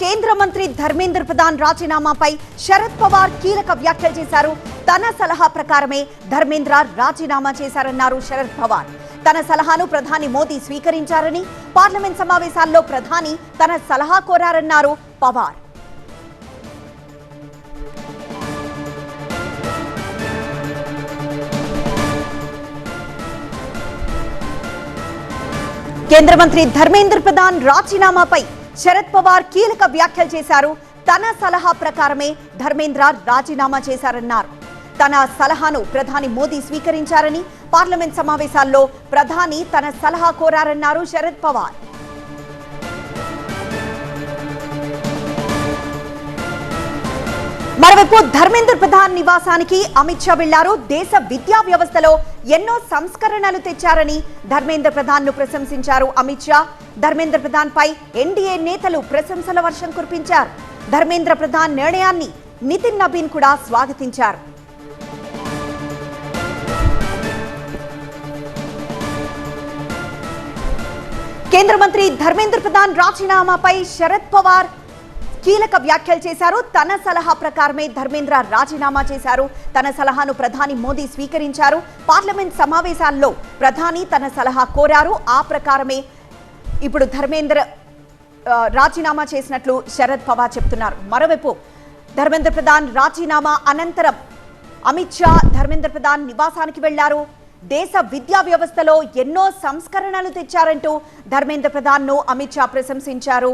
కేంద్ర మంత్రి ధర్మేంద్ర ప్రధాన్ రాజీనామాపై శరద్ పవార్ కీలక వ్యాఖ్యలు చేశారు. తన సలహా ప్రకారమే ధర్మేంద్ర రాజీనామా చేశారన్నారు శరద్ పవార్. తన సలహాను ప్రధాని మోదీ స్వీకరించారని, పార్లమెంట్ సమావేశాల్లో ప్రధాని తన సలహా కోరారన్నారు పవార్. కేంద్ర మంత్రి ధర్మేంద్ర ప్రధాన్ రాజీనామాపై శరద్ పవార్ కీలక వ్యాఖ్యలు చేశారు. తన సలహా ప్రకారమే ధర్మేంద్ర రాజీనామా చేశారన్నారు. తన సలహాను ప్రధాని మోదీ స్వీకరించారని, పార్లమెంట్ సమావేశాల్లో ప్రధాని తన సలహా కోరారన్నారు శరద్ పవార్. మరోవైపు ధర్మేంద్ర ప్రధాన్ నివాసానికి అమిత్ షా వెళ్లారు. దేశ విద్యా వ్యవస్థలో ఎన్నో సంస్కరణలు తెచ్చారని ధర్మేంద్ర ప్రధాన్ ను ప్రశంసించారు అమిత్ షా. ధర్మేంద్ర ప్రధాన్ పై ఎన్డీఏ నేతలు ప్రశంసల వర్షం కురిపించారు. ధర్మేంద్ర ప్రధాన్ నిర్ణయాన్ని నితిన్ నబీన్ కూడా స్వాగతించారు. కేంద్ర మంత్రి ధర్మేంద్ర ప్రధాన్ రాజీనామాపై శరద్ పవార్ కీలక వ్యాఖ్యలు చేశారు. తన సలహా ప్రకారమే ధర్మేంద్ర రాజీనామా చేశారు. తన సలహాను ప్రధాని మోదీ స్వీకరించారు. పార్లమెంట్ సమావేశాల్లో ప్రధాని తన సలహా కోరారు. ఆ ప్రకారమే ఇప్పుడు ధర్మేంద్ర రాజీనామా చేసినట్లు శరద్ పవార్ చెప్తున్నారు. మరోవైపు ధర్మేంద్ర ప్రధాన్ రాజీనామా అనంతరం అమిత్ షా ధర్మేంద్ర ప్రధాన్ నివాసానికి వెళ్లారు. దేశ విద్యా వ్యవస్థలో ఎన్నో సంస్కరణలు తెచ్చారంటూ ధర్మేంద్ర ప్రధాన్ ను అమిత్ షా ప్రశంసించారు.